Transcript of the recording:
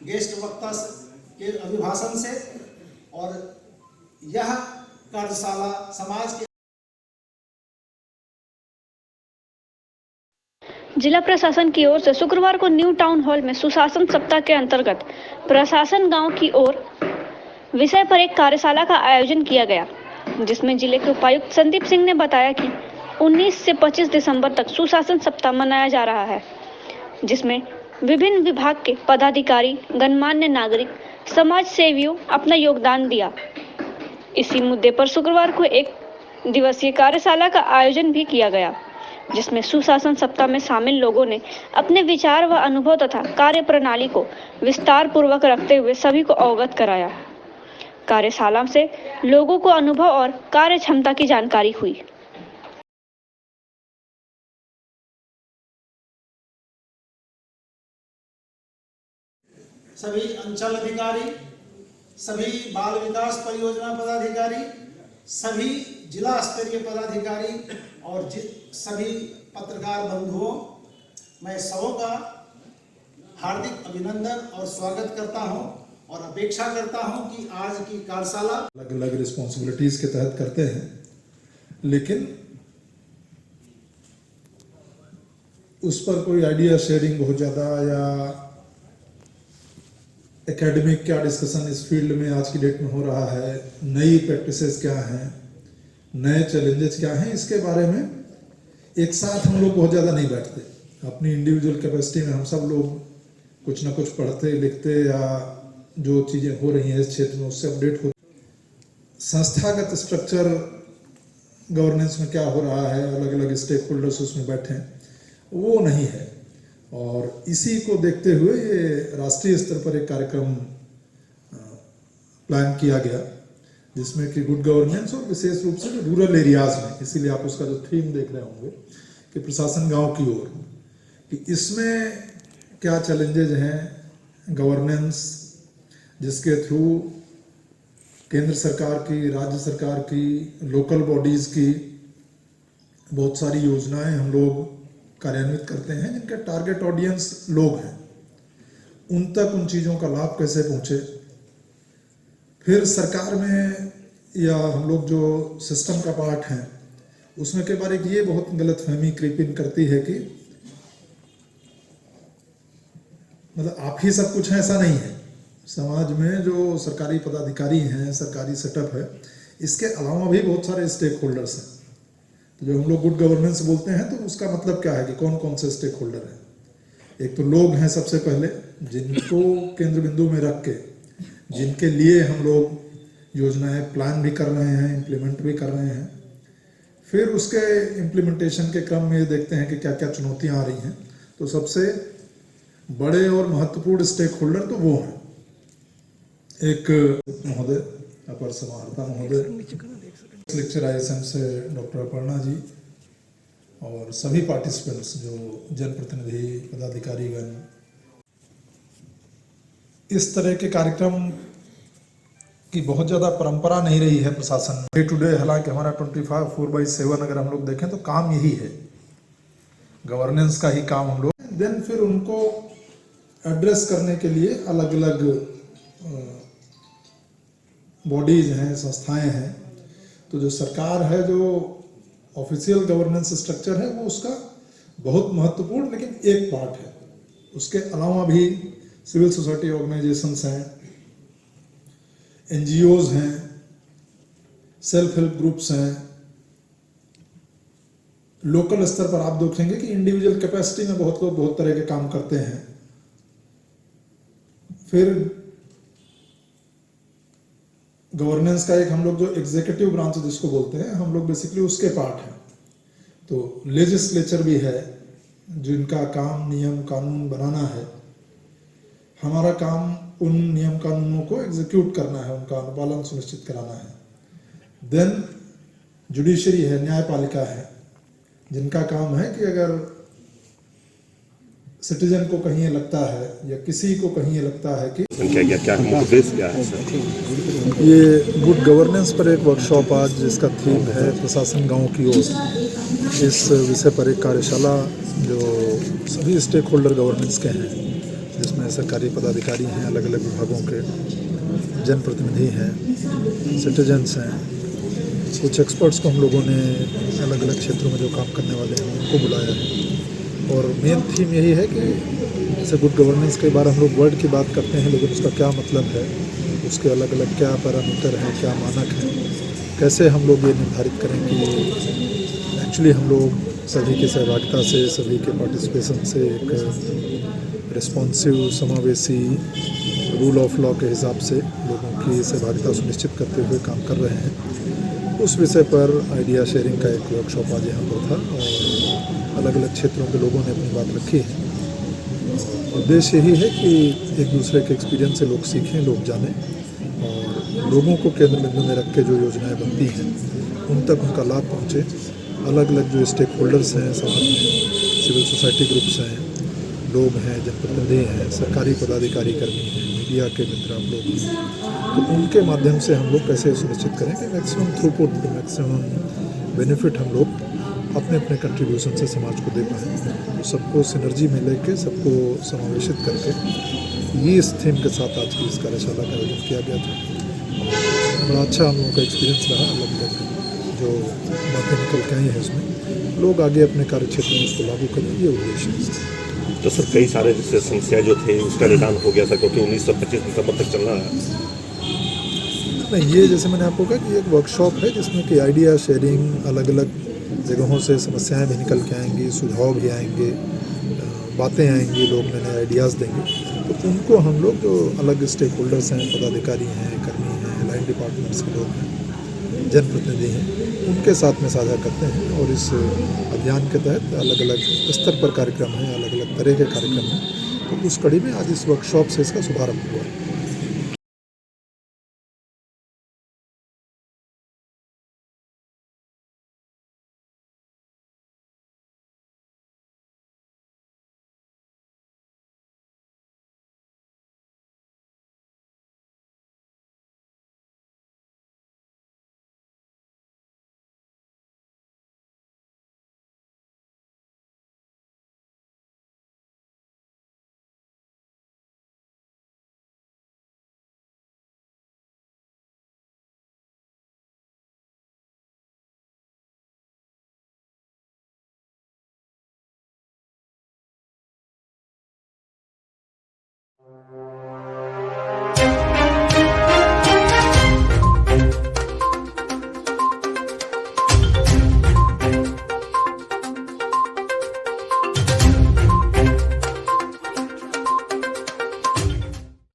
Guest वक्ता के अभिभाषण से और यह कार्यशाला समाज के जिला प्रशासन की ओर से शुक्रवार को न्यू टाउन हॉल में सुशासन सप्ताह के अंतर्गत प्रशासन गांव की ओर विषय पर एक कार्यशाला का आयोजन किया गया, जिसमें जिले के उपायुक्त संदीप सिंह ने बताया कि 19 से 25 दिसंबर तक सुशासन सप्ताह मनाया जा रहा है, जिसमें विभिन्न विभाग के पदाधिकारी, गणमान्य नागरिक, समाज सेवियों अपना योगदान दिया। इसी मुद्दे पर शुक्रवार को एक दिवसीय कार्यशाला का आयोजन भी किया गया, जिसमें सुशासन सप्ताह में शामिल लोगों ने अपने विचार व अनुभव तथा कार्य प्रणाली को विस्तार पूर्वक रखते हुए सभी को अवगत कराया। कार्यशाला से लोगों को अनुभव और कार्य क्षमता की जानकारी हुई। सभी अंचल अधिकारी, सभी बाल विकास परियोजना पदाधिकारी, सभी जिला स्तरीय पदाधिकारी और सभी पत्रकार बंधुओं, मैं सबों का हार्दिक अभिनंदन और स्वागत करता हूं और अपेक्षा करता हूं कि आज की कार्यशाला अलग अलग रिस्पॉन्सिबिलिटीज के तहत करते हैं, लेकिन उस पर कोई आइडिया शेयरिंग बहुत ज़्यादा या एकेडमिक क्या डिस्कशन इस फील्ड में आज की डेट में हो रहा है, नई प्रैक्टिसेस क्या हैं, नए चैलेंजेस क्या हैं, इसके बारे में एक साथ हम लोग बहुत ज़्यादा नहीं बैठते। अपनी इंडिविजुअल कैपेसिटी में हम सब लोग कुछ ना कुछ पढ़ते लिखते या जो चीज़ें हो रही हैं इस क्षेत्र में उससे अपडेट हो। संस्थागत स्ट्रक्चर गवर्नेंस में क्या हो रहा है, अलग अलग स्टेक होल्डर्स उसमें बैठे हैं, वो नहीं है। और इसी को देखते हुए ये राष्ट्रीय स्तर पर एक कार्यक्रम प्लान किया गया, जिसमें कि गुड गवर्नेंस और विशेष रूप से रूरल एरियाज में, इसीलिए आप उसका जो थीम देख रहे होंगे कि प्रशासन गांव की ओर, कि इसमें क्या चैलेंजेज हैं गवर्नेंस, जिसके थ्रू केंद्र सरकार की, राज्य सरकार की, लोकल बॉडीज़ की बहुत सारी योजनाएं हम लोग कार्यान्वित करते हैं, जिनके टारगेट ऑडियंस लोग हैं, उन तक उन चीज़ों का लाभ कैसे पहुँचे। फिर सरकार में या हम लोग जो सिस्टम का पार्ट हैं उसमें के बारे में ये बहुत गलतफहमी क्रीप इन करती है कि मतलब आप ही सब कुछ है, ऐसा नहीं है। समाज में जो सरकारी पदाधिकारी हैं, सरकारी सेटअप है, इसके अलावा भी बहुत सारे स्टेक होल्डर्स हैं। तो जो हम लोग गुड गवर्नेंस बोलते हैं तो उसका मतलब क्या है कि कौन कौन से स्टेक होल्डर हैं। एक तो लोग हैं सबसे पहले, जिनको केंद्र बिंदु में रख के, जिनके लिए हम लोग योजनाएं प्लान भी कर रहे हैं, इम्प्लीमेंट भी कर रहे हैं। फिर उसके इम्प्लीमेंटेशन के क्रम में देखते हैं कि क्या क्या चुनौतियां आ रही हैं। तो सबसे बड़े और महत्वपूर्ण स्टेक होल्डर तो वो हैं, एक महोदय, अपर समाहर्ता महोदय, लेक्चराइजेशन से डॉक्टर अपर्णा जी और सभी पार्टिसिपेंट्स जो जनप्रतिनिधि, पदाधिकारीगण। इस तरह के कार्यक्रम की बहुत ज़्यादा परंपरा नहीं रही है प्रशासन डे टू डे। हालांकि हमारा 24/7 अगर हम लोग देखें तो काम यही है, गवर्नेंस का ही काम हम लोग। देन फिर उनको एड्रेस करने के लिए अलग अलग बॉडीज हैं, संस्थाएं हैं। तो जो सरकार है, जो ऑफिशियल गवर्नेंस स्ट्रक्चर है, वो उसका बहुत महत्वपूर्ण लेकिन एक पार्ट है। उसके अलावा भी सिविल सोसाइटी ऑर्गेनाइजेशंस हैं, एनजीओज हैं, सेल्फ हेल्प ग्रुप्स हैं। लोकल स्तर पर आप देखेंगे कि इंडिविजुअल कैपेसिटी में बहुत लोग बहुत तरह के काम करते हैं। फिर गवर्नेंस का एक हम लोग जो एग्जीक्यूटिव ब्रांच जिसको बोलते हैं, हम लोग बेसिकली उसके पार्ट हैं। तो लेजिस्लेचर भी है, जिनका काम नियम कानून बनाना है। हमारा काम उन नियम कानूनों को एग्जीक्यूट करना है, उनका अनुपालन सुनिश्चित कराना है। देन जुडिशरी है, न्यायपालिका है, जिनका काम है कि अगर सिटीजन को कहीं ये लगता है या किसी को कहीं ये लगता है कि क्या है ये गुड गवर्नेंस पर एक वर्कशॉप आज जिसका थीम है प्रशासन गांव की ओर, इस विषय पर एक कार्यशाला जो सभी स्टेक होल्डर गवर्नेंस के हैं, जिसमें जिसमें सरकारी पदाधिकारी हैं, अलग अलग विभागों के जनप्रतिनिधि हैं, सिटीजन्स हैं, कुछ एक्सपर्ट्स को हम लोगों ने अलग अलग क्षेत्रों में जो काम करने वाले हैं उनको बुलाया है। और मेन थीम यही है कि जैसे गुड गवर्नेंस कई बार हम लोग वर्ड की बात करते हैं, लेकिन उसका क्या मतलब है, उसके अलग अलग क्या पैरामीटर हैं, क्या मानक हैं, कैसे हम लोग ये निर्धारित करें कि एक्चुअली हम लोग सभी की सहभागिता से, सभी के पार्टिसिपेशन से एक रिस्पॉन्सिव, समावेशी, रूल ऑफ लॉ के हिसाब से लोगों की सहभागिता सुनिश्चित करते हुए काम कर रहे हैं। उस विषय पर आइडिया शेयरिंग का एक वर्कशॉप आज यहाँ पर था और अलग अलग क्षेत्रों के लोगों ने अपनी बात रखी है। उद्देश्य यही है कि एक दूसरे के एक्सपीरियंस से लोग सीखें, लोग जानें और लोगों को केंद्र बिंदु में रख के जो योजनाएं बनती हैं उन तक उनका लाभ पहुँचे। अलग अलग जो स्टेक होल्डर्स हैं समाज में, सिविल सोसाइटी ग्रुप्स हैं, लोग हैं, जनप्रतिनिधि हैं, सरकारी पदाधिकारी कर्मी हैं, मीडिया के मित्र आप लोग हैं, तो उनके माध्यम से हम लोग कैसे सुनिश्चित करें कि मैक्सिमम थ्रूपुट, मैक्सिमम बेनिफिट हम लोग अपने अपने कंट्रीब्यूशन से समाज को दे पाएँ। तो सबको सिनर्जी में लेके, सबको समावेशित करके ये इस थीम के साथ आज की इस कार्यशाला का आयोजन किया गया था। बड़ा अच्छा हम लोगों का एक्सपीरियंस रहा। अलग अलग जो बातें निकल के आई हैं उसमें लोग आगे अपने कार्य क्षेत्र में उसको लागू करें, ये उद्देश्य है। तो सर कई सारे जैसे समस्या जो थे उसका निदान हो गया था, क्योंकि 1925 दिसंबर तक चलना है। नहीं, ये जैसे मैंने आपको कहा कि ये एक वर्कशॉप है जिसमें कि आइडिया शेयरिंग, अलग अलग जगहों से समस्याएं भी निकल के आएंगी, सुझाव भी आएंगे, बातें आएंगी, लोग नए नए आइडियाज़ देंगे, तो उनको हम लोग जो अलग स्टेक होल्डर्स हैं, पदाधिकारी हैं, कर्मी हैं, लाइन डिपार्टमेंट्स के लोग हैं, जनप्रतिनिधि हैं, उनके साथ में साझा करते हैं। और इस अभियान के तहत अलग अलग स्तर पर कार्यक्रम हैं, अलग अलग तरह के कार्यक्रम हैं, तो उस कड़ी में आज इस वर्कशॉप से इसका शुभारंभ हुआ।